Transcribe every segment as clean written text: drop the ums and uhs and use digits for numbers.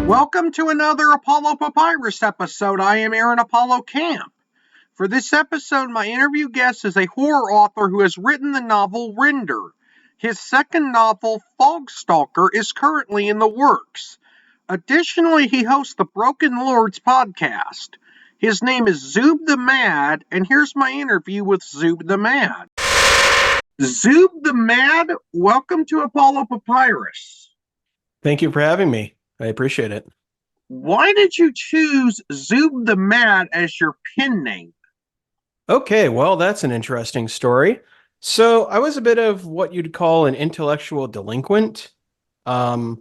Welcome to another Apollo Papyrus episode. I am Aaron Apollo Camp. For this episode, my interview guest is a horror author who has written the novel Render. His second novel, Fogstalker, is currently in the works. Additionally, he hosts the Broken Lords podcast. His name is XubTheMad, and here's my interview with XubTheMad. XubTheMad, welcome to Apollo Papyrus. Thank you for having me. I appreciate it. Why did you choose XubTheMad as your pen name? Okay, well, that's an interesting story. So I was a bit of what you'd call an intellectual delinquent. I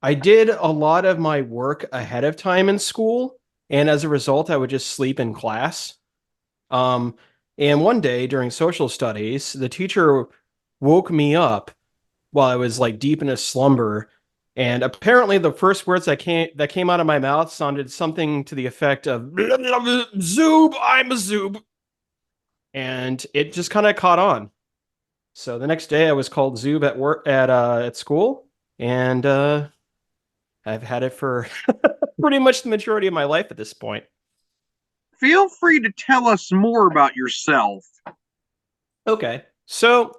did a lot of my work ahead of time in school, and as a result, I would just sleep in class. And one day during social studies, the teacher woke me up while I was like deep in a slumber. And apparently the first words that came out of my mouth sounded something to the effect of "Zoob, I'm a Zoob." And it just kind of caught on. So the next day I was called Zoob at work at school, and I've had it for pretty much the majority of my life at this point. Feel free to tell us more about yourself. Okay. So,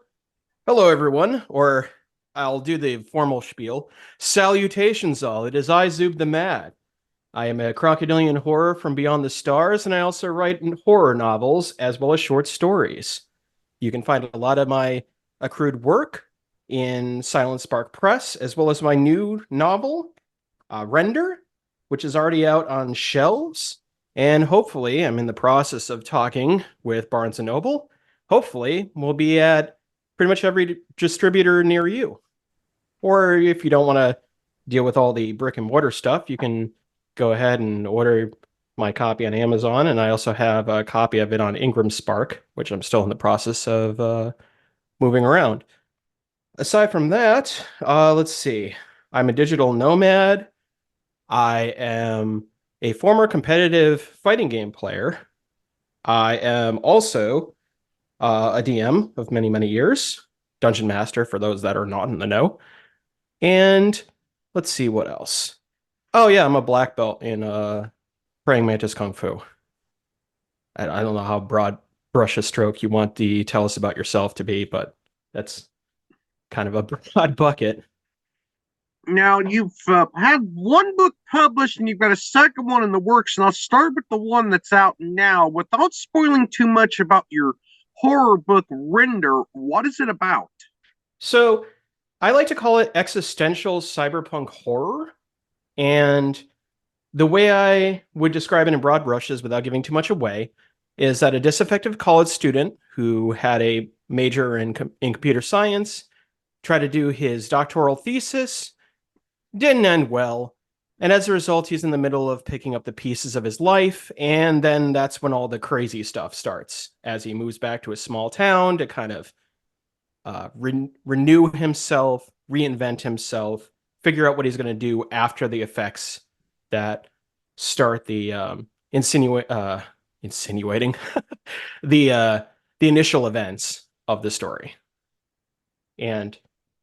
hello everyone, or I'll do the formal spiel. Salutations all, it is I, XubTheMad. I am a crocodilian horror from beyond the stars, and I also write horror novels as well as short stories. You can find a lot of my accrued work in Silent Spark Press, as well as my new novel, Render, which is already out on shelves. And hopefully, I'm in the process of talking with Barnes & Noble. Hopefully, we'll be at pretty much every distributor near you. Or if you don't want to deal with all the brick and mortar stuff, you can go ahead and order my copy on Amazon. And I also have a copy of it on Ingram Spark, which I'm still in the process of moving around. Aside from that, let's see. I'm a digital nomad. I am a former competitive fighting game player. I am also a DM of many, many years. Dungeon Master, for those that are not in the know. And let's see what else. Oh yeah, I'm a black belt in Praying Mantis Kung Fu. I don't know how broad brush a stroke you want the tell us about yourself to be, but that's kind of a broad bucket. Now, you've had one book published and you've got a second one in the works, and I'll start with the one that's out now. Without spoiling too much about your horror book, Render, what is it about? So I like to call it existential cyberpunk horror. And the way I would describe it in broad brushes without giving too much away is that a disaffected college student who had a major in computer science tried to do his doctoral thesis, didn't end well, and as a result, he's in the middle of picking up the pieces of his life, and then that's when all the crazy stuff starts, as he moves back to a small town to kind of renew himself, reinvent himself, figure out what he's going to do after the effects that start the insinuating the initial events of the story. And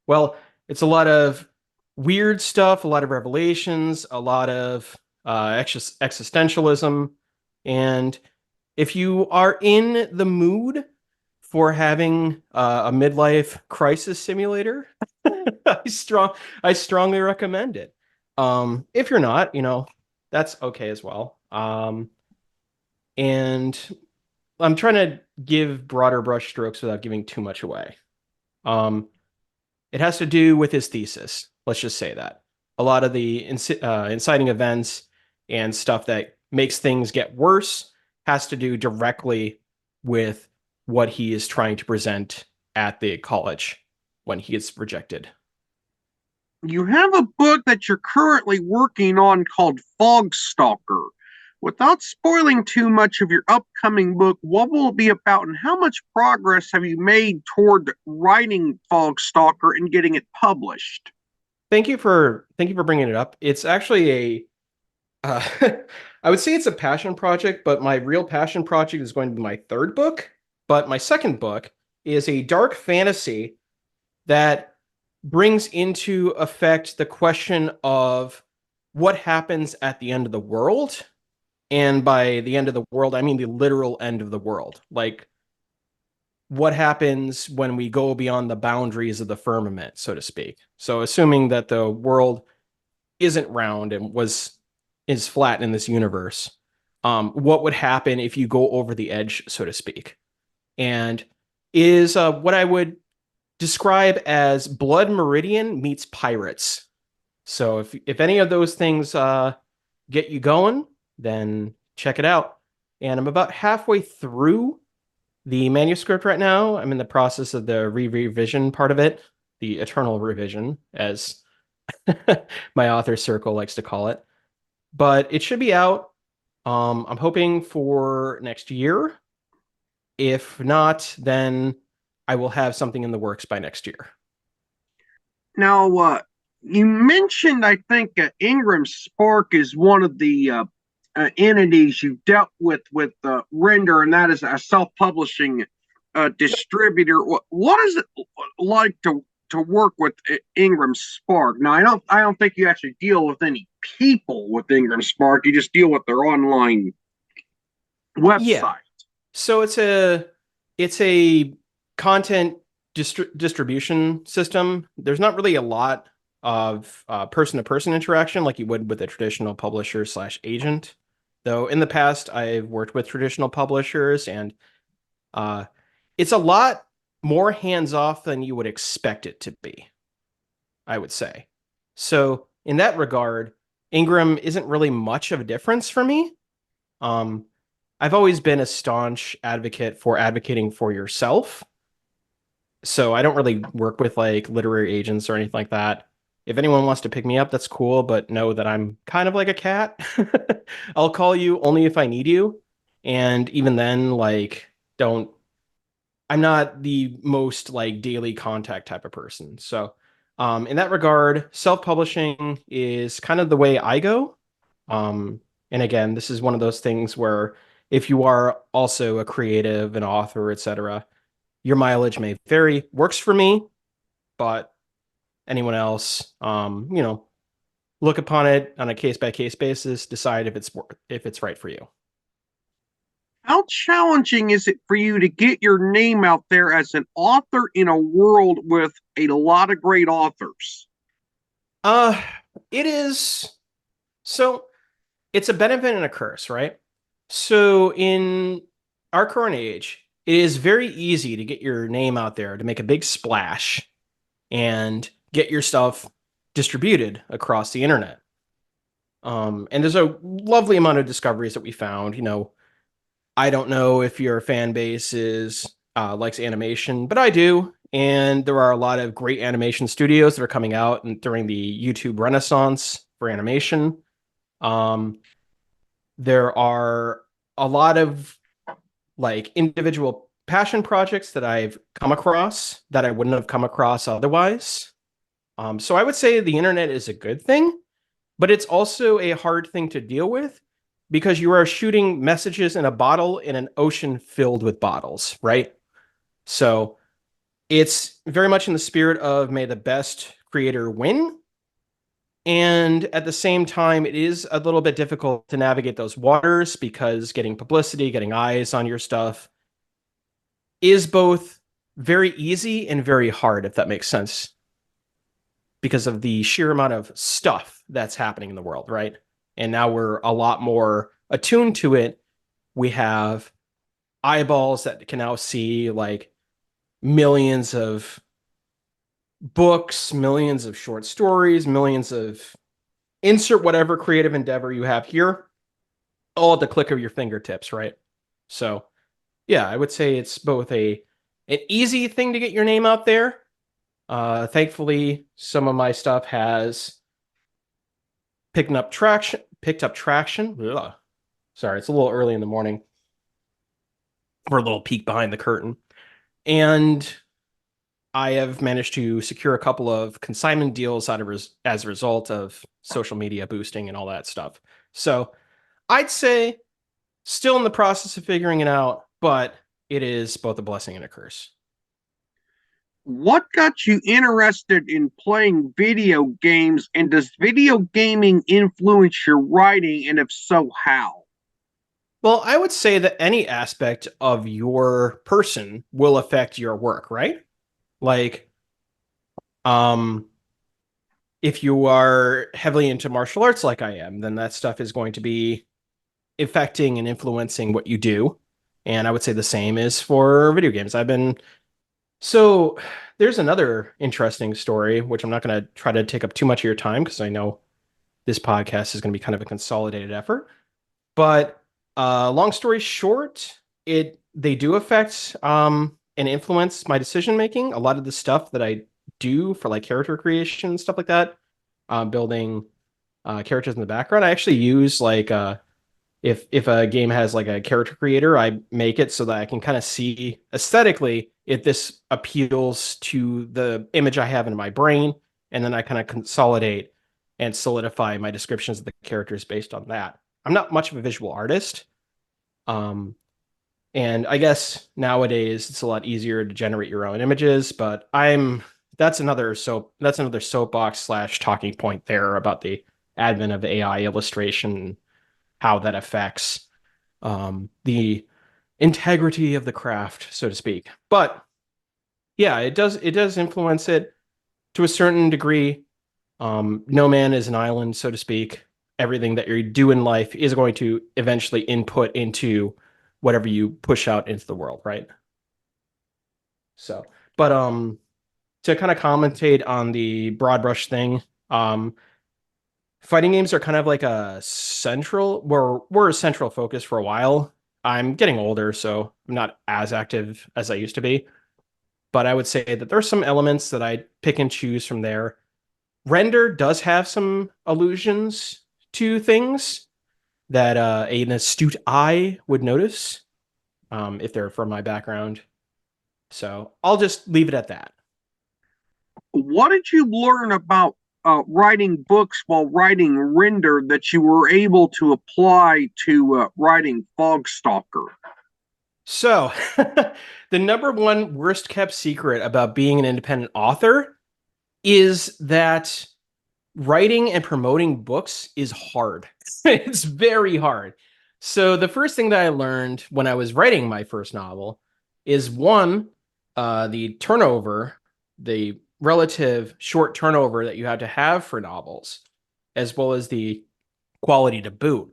well, it's a lot of weird stuff, a lot of revelations, a lot of existentialism. And if you are in the mood for having a midlife crisis simulator, I strongly recommend it. If you're not, that's okay as well. And I'm trying to give broader brush strokes without giving too much away. It has to do with his thesis. Let's just say that. A lot of the inciting events and stuff that makes things get worse has to do directly with what he is trying to present at the college when he gets rejected. You have a book that you're currently working on called Fogstalker. Without spoiling too much of your upcoming book, what will it be about, and how much progress have you made toward writing Fogstalker and getting it published? Thank you for bringing it up. It's actually I would say it's a passion project, but my real passion project is going to be my third book. But my second book is a dark fantasy that brings into effect the question of what happens at the end of the world. And by the end of the world, I mean the literal end of the world. Like what happens when we go beyond the boundaries of the firmament, so to speak. So assuming that the world isn't round and is flat in this universe, what would happen if you go over the edge, so to speak? And is what I would describe as Blood Meridian meets Pirates. So if any of those things get you going, then check it out. And I'm about halfway through the manuscript right now. I'm in the process of the revision part of it, the eternal revision, as my author circle likes to call it. But it should be out. I'm hoping for next year. If not, then I will have something in the works by next year. Now, you mentioned, I think, Ingram Spark is one of the entities you dealt with Render, and that is a self-publishing distributor. What is it like to work with Ingram Spark? Now, I don't think you actually deal with any people with Ingram Spark. You just deal with their online Yeah. website. So it's a content distribution system. There's not really a lot of person-to-person interaction like you would with a traditional publisher slash agent. Though in the past, I've worked with traditional publishers, and uh, it's a lot more hands-off than you would expect it to be, I would say. So in that regard, Ingram isn't really much of a difference for me. Um, I've always been a staunch advocate for advocating for yourself. So I don't really work with like literary agents or anything like that. If anyone wants to pick me up, that's cool, but know that I'm kind of like a cat. I'll call you only if I need you. And even then, like, don't, I'm not the most like daily contact type of person. So, in that regard, self-publishing is kind of the way I go. Um, and again, this is one of those things where if you are also a creative, an author, etc., your mileage may vary. Works for me, but anyone else, look upon it on a case by case basis, decide if it's right for you. How challenging is it for you to get your name out there as an author in a world with a lot of great authors? Uh, it is so it's a benefit and a curse, right? So in our current age, it is very easy to get your name out there, to make a big splash and get your stuff distributed across the internet. And there's a lovely amount of discoveries that we found. I don't know if your fan base is likes animation, but I do. And there are a lot of great animation studios that are coming out and during the YouTube renaissance for animation. Um, there are a lot of like individual passion projects that I've come across that I wouldn't have come across otherwise. So I would say the internet is a good thing, but it's also a hard thing to deal with because you are shooting messages in a bottle in an ocean filled with bottles, right? So it's very much in the spirit of may the best creator win. And at the same time, it is a little bit difficult to navigate those waters because getting publicity, getting eyes on your stuff is both very easy and very hard, if that makes sense, because of the sheer amount of stuff that's happening in the world, right? And now we're a lot more attuned to it. We have eyeballs that can now see like millions of books, millions of short stories, millions of insert whatever creative endeavor you have here, all at the click of your fingertips, right? So, yeah, I would say it's both an easy thing to get your name out there. Thankfully, some of my stuff has picked up traction. Picked up traction. Ugh. Sorry, it's a little early in the morning for a little peek behind the curtain. And I have managed to secure a couple of consignment deals as a result of social media boosting and all that stuff. So I'd say still in the process of figuring it out, but it is both a blessing and a curse. What got you interested in playing video games, and does video gaming influence your writing, and if so, how? Well, I would say that any aspect of your person will affect your work, right? Like, um, if you are heavily into martial arts like I am, then that stuff is going to be affecting and influencing what you do. And I would say the same is for video games. So there's another interesting story, which I'm not going to try to take up too much of your time because I know this podcast is going to be kind of a consolidated effort. But long story short, it they do affect and influence my decision making. A lot of the stuff that I do for like character creation and stuff like that, building characters in the background, I actually use like if a game has like a character creator, I make it so that I can kind of see aesthetically if this appeals to the image I have in my brain, and then I kind of consolidate and solidify my descriptions of the characters based on that. I'm not much of a visual artist, um, and I guess nowadays it's a lot easier to generate your own images, but I'm that's another soapbox slash talking point there about the advent of AI illustration, how that affects the integrity of the craft, so to speak. But yeah, it does influence it to a certain degree. No man is an island, so to speak. Everything that you do in life is going to eventually input into whatever you push out into the world, right? So, but to kind of commentate on the broad brush thing, fighting games are kind of like a central, were a central focus for a while. I'm getting older, so I'm not as active as I used to be. But I would say that there's some elements that I pick and choose from there. Render does have some allusions to things that an astute eye would notice if they're from my background. So I'll just leave it at that. What did you learn about writing books while writing Render that you were able to apply to writing Fogstalker? So, the number one worst kept secret about being an independent author is that writing and promoting books is hard. It's very hard. So, the first thing that I learned when I was writing my first novel is one, the turnover, the relative short turnover that you have to have for novels, as well as the quality to boot.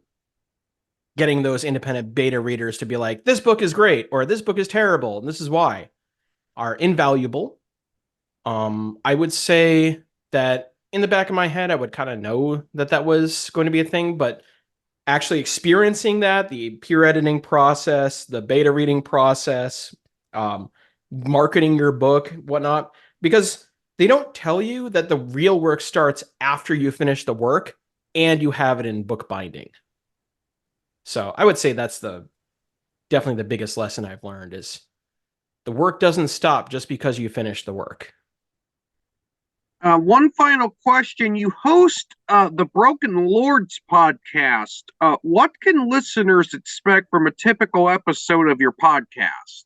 Getting those independent beta readers to be like, this book is great, or this book is terrible, and this is why, are invaluable. I would say that in the back of my head, I would kind of know that that was going to be a thing, but actually experiencing that, the peer editing process, the beta reading process, um, marketing your book, whatnot, because they don't tell you that the real work starts after you finish the work and you have it in book binding. So I would say that's the definitely the biggest lesson I've learned is the work doesn't stop just because you finish the work. One final question. You host the Broken Lords podcast. What can listeners expect from a typical episode of your podcast?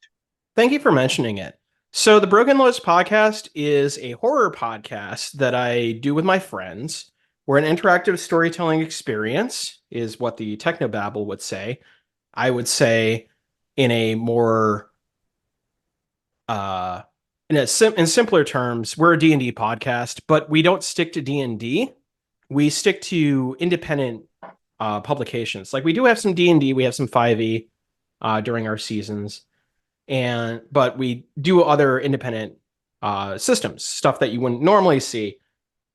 Thank you for mentioning it. So, the Broken Lords podcast is a horror podcast that I do with my friends. We're an interactive storytelling experience, is what the Technobabble would say. I would say, in a more uh, in simpler terms, we're a D&D podcast, but we don't stick to D&D. We stick to independent publications. Like we do have some D&D, we have some 5e during our seasons, but we do other independent systems, stuff that you wouldn't normally see,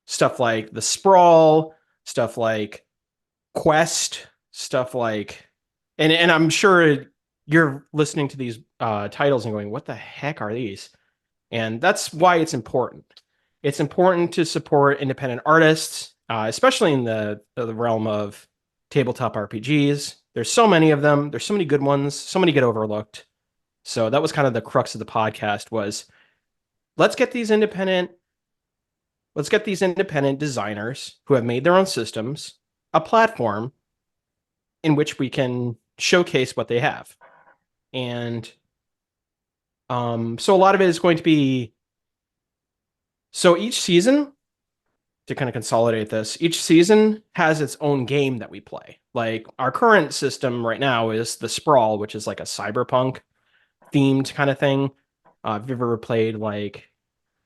stuff like the Sprawl, stuff like Quest, stuff like, and I'm sure you're listening to these titles and going, "What the heck are these?" And that's why it's important. It's important to support independent artists, especially in the realm of tabletop RPGs. There's so many of them. There's so many good ones. So many get overlooked. So that was kind of the crux of the podcast was let's get these independent let's get these independent designers who have made their own systems a platform in which we can showcase what they have. And so a lot of it is going to be So each season, to kind of consolidate this, each season has its own game that we play. Like our current system right now is the Sprawl, which is like a cyberpunk themed kind of thing. Have you ever played like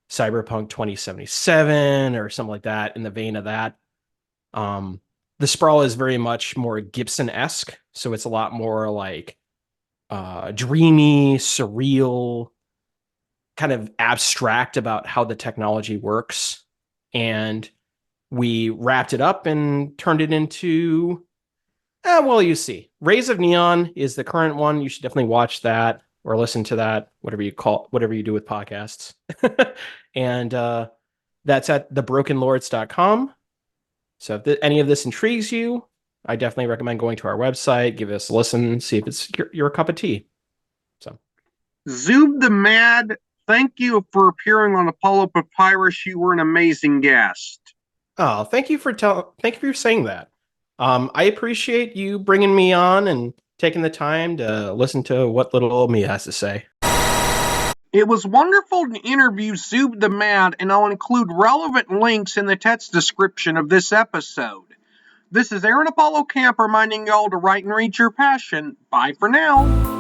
Cyberpunk 2077 or something like that in the vein of that? Um, the Sprawl is very much more Gibson-esque, so it's a lot more like dreamy, surreal, kind of abstract about how the technology works. And we wrapped it up and turned it into, well, you see. Rays of Neon is the current one. You should definitely watch that or listen to that, whatever you do with podcasts. And that's at thebrokenlords.com. So if any of this intrigues you, I definitely recommend going to our website, give us a listen, see if it's your cup of tea. So, XubTheMad, thank you for appearing on Apollo Papyrus. You were an amazing guest. oh, thank you for saying that. I appreciate you bringing me on and taking the time to listen to what little old me has to say. It was wonderful to interview XubTheMad, and I'll include relevant links in the text description of this episode. This is Aaron Apollo Camp reminding y'all to write and read your passion. Bye for now.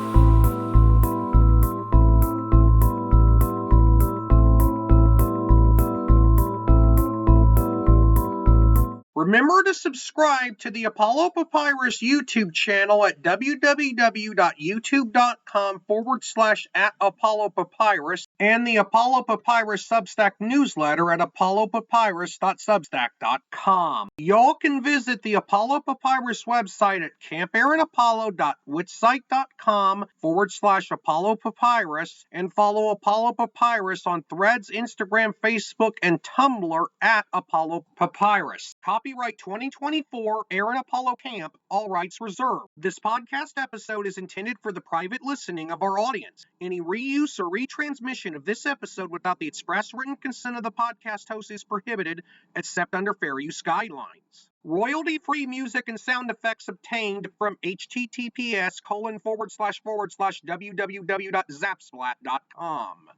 Remember to subscribe to the Apollo Papyrus YouTube channel at www.youtube.com/@ApolloPapyrus and the Apollo Papyrus Substack newsletter at apollopapyrus.substack.com. Y'all can visit the Apollo Papyrus website at campaaronapollo.wixsite.com/Apollo Papyrus and follow Apollo Papyrus on Threads, Instagram, Facebook, and Tumblr at Apollo Papyrus. Copyright 2024, Aaron Apollo Camp, all rights reserved. This podcast episode is intended for the private listening of our audience. Any reuse or retransmission of this episode without the express written consent of the podcast host is prohibited, except under fair use guidelines. Royalty-free music and sound effects obtained from https://www.zapsplat.com.